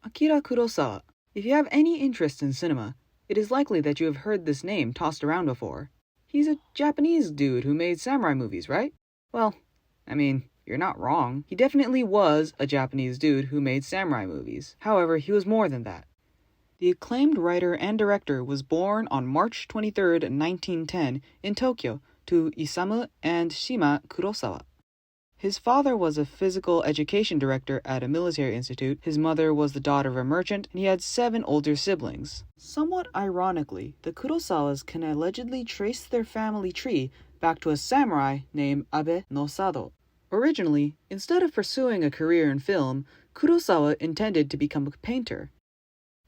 Akira Kurosawa. If you have any interest in cinema, it is likely that you have heard this name tossed around before. He's a Japanese dude who made samurai movies, right? Well, you're not wrong. He definitely was a Japanese dude who made samurai movies. However, he was more than that. The acclaimed writer and director was born on March 23, 1910, in Tokyo, to Isamu and Shima Kurosawa. His father was a physical education director at a military institute, his mother was the daughter of a merchant, and he had 7 older siblings. Somewhat ironically, the Kurosawas can allegedly trace their family tree back to a samurai named Abe no Sado. Originally, instead of pursuing a career in film, Kurosawa intended to become a painter.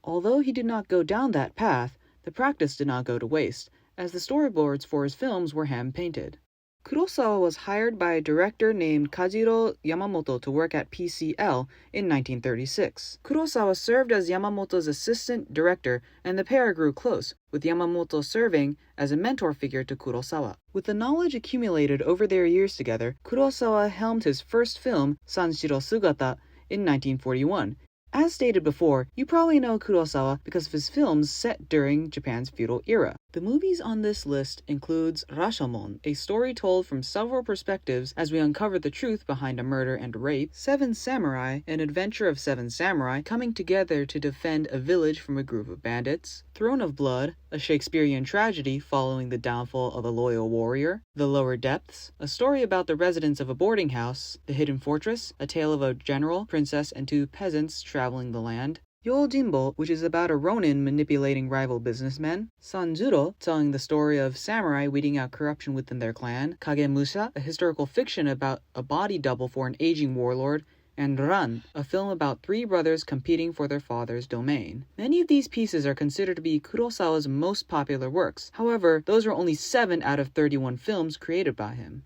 Although he did not go down that path, the practice did not go to waste, as the storyboards for his films were hand-painted. Kurosawa was hired by a director named Kajiro Yamamoto to work at PCL in 1936. Kurosawa served as Yamamoto's assistant director, and the pair grew close, with Yamamoto serving as a mentor figure to Kurosawa. With the knowledge accumulated over their years together, Kurosawa helmed his first film, Sanshiro Sugata, in 1941. As stated before, you probably know Kurosawa because of his films set during Japan's feudal era. The movies on this list includes Rashomon, a story told from several perspectives as we uncover the truth behind a murder and rape, Seven Samurai, an adventure of 7 samurai coming together to defend a village from a group of bandits, Throne of Blood, a Shakespearean tragedy following the downfall of a loyal warrior, The Lower Depths, a story about the residents of a boarding house, The Hidden Fortress, a tale of a general, princess, and 2 peasants traveling the land, Yojimbo, which is about a ronin manipulating rival businessmen, Sanjuro, telling the story of samurai weeding out corruption within their clan, Kagemusha, a historical fiction about a body double for an aging warlord, and Ran, a film about 3 brothers competing for their father's domain. Many of these pieces are considered to be Kurosawa's most popular works. However, those are only 7 out of 31 films created by him.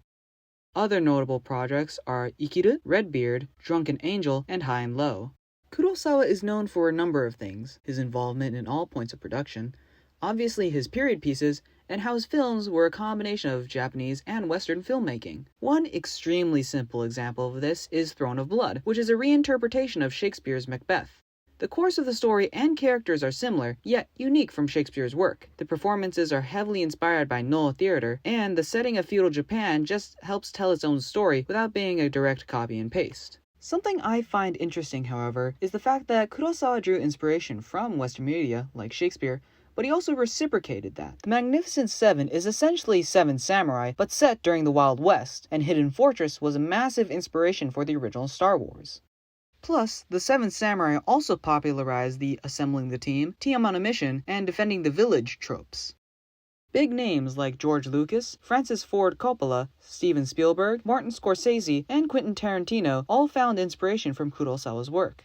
Other notable projects are Ikiru, Redbeard, Drunken Angel, and High and Low. Kurosawa is known for a number of things: his involvement in all points of production, obviously his period pieces, and how his films were a combination of Japanese and Western filmmaking. One extremely simple example of this is Throne of Blood, which is a reinterpretation of Shakespeare's Macbeth. The course of the story and characters are similar, yet unique from Shakespeare's work. The performances are heavily inspired by Noh theater, and the setting of feudal Japan just helps tell its own story without being a direct copy and paste. Something I find interesting, however, is the fact that Kurosawa drew inspiration from Western media, like Shakespeare, but he also reciprocated that. The Magnificent Seven is essentially 7 samurai, but set during the Wild West, and Hidden Fortress was a massive inspiration for the original Star Wars. Plus, the 7 samurai also popularized the assembling the team on a mission, and defending the village tropes. Big names like George Lucas, Francis Ford Coppola, Steven Spielberg, Martin Scorsese, and Quentin Tarantino all found inspiration from Kurosawa's work.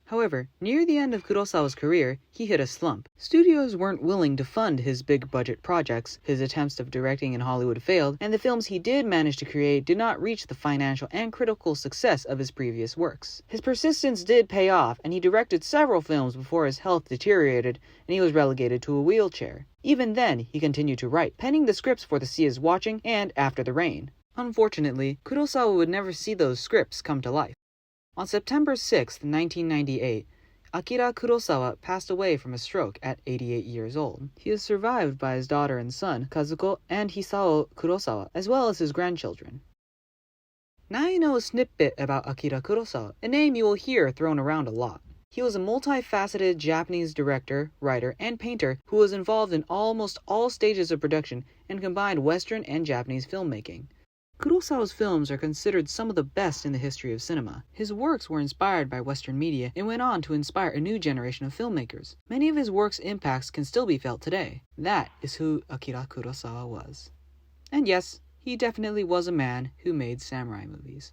However, near the end of Kurosawa's career, he hit a slump. Studios weren't willing to fund his big-budget projects, his attempts of directing in Hollywood failed, and the films he did manage to create did not reach the financial and critical success of his previous works. His persistence did pay off, and he directed several films before his health deteriorated and he was relegated to a wheelchair. Even then, he continued to write, penning the scripts for The Sea is Watching and After the Rain. Unfortunately, Kurosawa would never see those scripts come to life. On September 6, 1998, Akira Kurosawa passed away from a stroke at 88 years old. He is survived by his daughter and son, Kazuko and Hisao Kurosawa, as well as his grandchildren. Now you know a snippet about Akira Kurosawa, a name you will hear thrown around a lot. He was a multifaceted Japanese director, writer, and painter who was involved in almost all stages of production and combined Western and Japanese filmmaking. Kurosawa's films are considered some of the best in the history of cinema. His works were inspired by Western media and went on to inspire a new generation of filmmakers. Many of his works' impacts can still be felt today. That is who Akira Kurosawa was. And yes, he definitely was a man who made samurai movies.